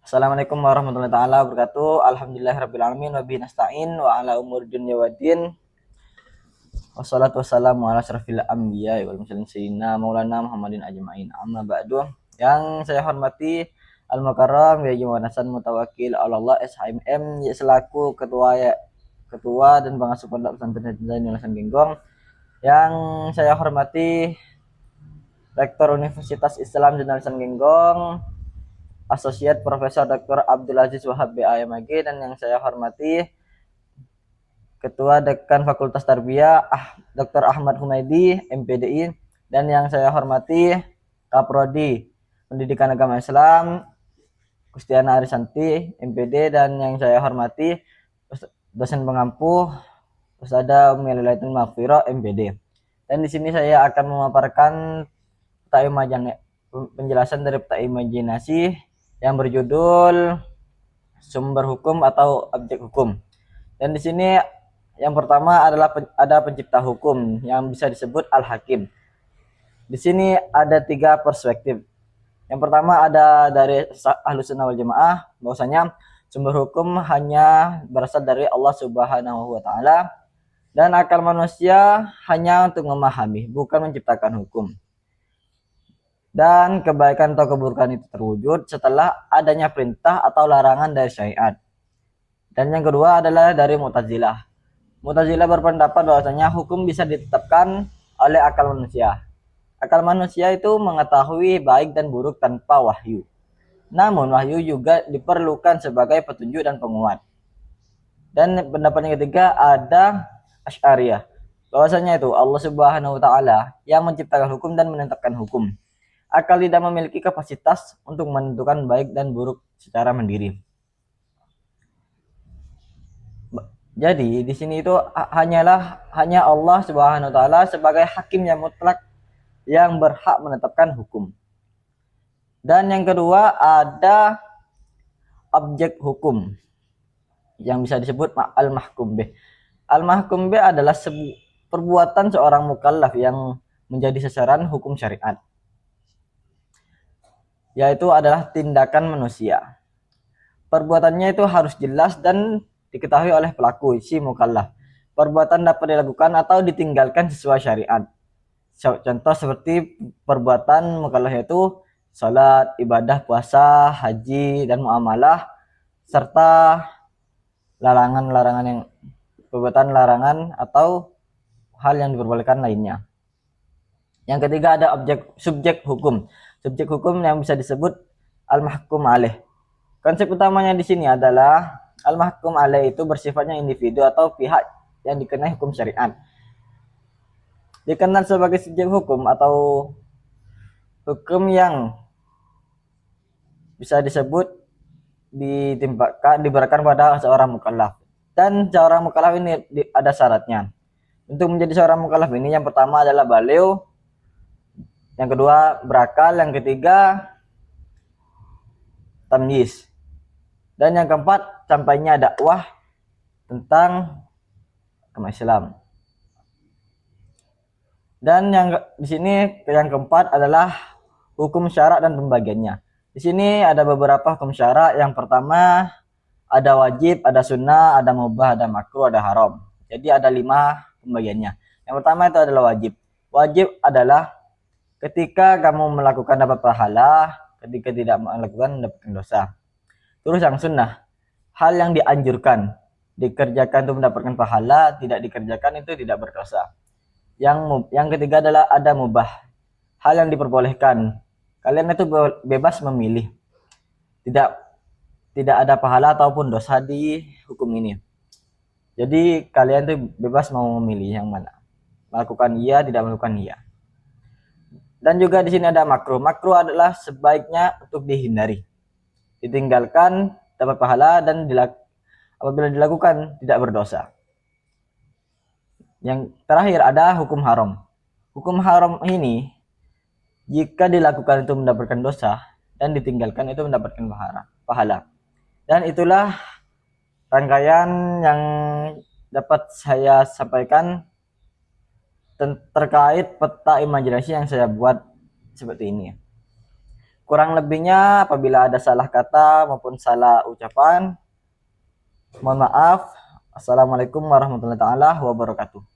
Assalamualaikum warahmatullahi taala wabarakatuh. Alhamdulillahirabbil alamin wa bihi nasta'in wa ala umuri dunya waddin. Wassalatu wassalamu ala asyrafil anbiya'i wal mursalin sayyidina Maulana Muhammadin ajmain. Amma ba'du. Yang saya hormati Al-Mukarram Yai Hasan Mutawakkil Allah SHMM selaku ketua dan pengasuh Pondok Pesantren Zainul Hasan Genggong. Yang saya hormati Rektor Universitas Islam Zainul Hasan Genggong, Asosiat Profesor Dr. Abdul Aziz Wahab BAMAG, dan yang saya hormati Ketua Dekan Fakultas Tarbiyah Dr. Ahmad Humaydi MPDI, dan yang saya hormati Kaprodi Pendidikan Agama Islam Kustiana Arisanti MPD, dan yang saya hormati dosen pengampu Ustadzah Umi Lailatul Maghfirah MPD. Dan di sini saya akan memaparkan penjelasan dari peta imajinasi yang berjudul sumber hukum atau objek hukum. Dan di sini yang pertama adalah ada pencipta hukum yang bisa disebut al-hakim. Di sini ada 3 perspektif. Yang pertama ada dari Ahlus Sunnah wal Jamaah, bahwasanya sumber hukum hanya berasal dari Allah Subhanahu wa taala dan akal manusia hanya untuk memahami, bukan menciptakan hukum. Dan kebaikan atau keburukan itu terwujud setelah adanya perintah atau larangan dari syariat. Dan yang kedua adalah dari Mu'tazilah. Mu'tazilah berpendapat bahwasanya hukum bisa ditetapkan oleh akal manusia. Akal manusia itu mengetahui baik dan buruk tanpa wahyu. Namun wahyu juga diperlukan sebagai petunjuk dan penguat. Dan pendapat yang ketiga ada Asy'ariyah. Bahwasanya itu Allah Subhanahu wa taala yang menciptakan hukum dan menetapkan hukum. Akal tidak memiliki kapasitas untuk menentukan baik dan buruk secara mandiri. Jadi di sini itu hanya Allah Subhanahu wa taala sebagai hakim yang mutlak yang berhak menetapkan hukum. Dan yang kedua ada objek hukum yang bisa disebut al-mahkum bih. Al-mahkum bih adalah perbuatan seorang mukallaf yang menjadi sasaran hukum syariat, yaitu adalah tindakan manusia. Perbuatannya itu harus jelas dan diketahui oleh pelaku, si mukallaf. Perbuatan dapat dilakukan atau ditinggalkan sesuai syariat. Contoh seperti perbuatan mukallaf itu salat, ibadah, puasa, haji, dan muamalah, serta perbuatan larangan atau hal yang diperbolehkan lainnya. Yang ketiga ada subjek hukum. Subjek hukum yang bisa disebut al-mahkum alaih. Konsep utamanya di sini adalah al-mahkum alaih itu bersifatnya individu atau pihak yang dikenai hukum syariat. Dikenal sebagai subjek hukum atau hukum yang bisa disebut diberikan pada seorang mukallaf. Dan seorang mukallaf ini ada syaratnya. Untuk menjadi seorang mukallaf ini yang pertama adalah baligh, yang kedua berakal, yang ketiga tamyiz, dan yang keempat sampainya dakwah tentang agama Islam. Dan yang di sini yang keempat adalah hukum syarak dan pembagiannya. Di sini ada beberapa hukum syarak. Yang pertama ada wajib, ada sunnah, ada mubah, ada makruh, ada haram. Jadi ada 5 pembagiannya. Yang pertama itu adalah wajib. Wajib adalah ketika kamu melakukan dapat pahala, ketika tidak melakukan mendapatkan dosa. Terus yang sunnah, hal yang dianjurkan, dikerjakan untuk mendapatkan pahala, tidak dikerjakan itu tidak berdosa. Yang ketiga adalah ada mubah, hal yang diperbolehkan. Kalian itu bebas memilih. Tidak ada pahala ataupun dosa di hukum ini. Jadi kalian itu bebas mau memilih yang mana. Melakukan iya, tidak melakukan iya. Dan juga di sini ada makruh. Makruh adalah sebaiknya untuk dihindari. Ditinggalkan dapat pahala dan apabila dilakukan tidak berdosa. Yang terakhir ada hukum haram. Hukum haram ini jika dilakukan itu mendapatkan dosa dan ditinggalkan itu mendapatkan pahala. Dan itulah rangkaian yang dapat saya sampaikan terkait peta imajinasi yang saya buat seperti ini. Kurang lebihnya apabila ada salah kata maupun salah ucapan, mohon maaf. Assalamualaikum warahmatullahi taala wabarakatuh.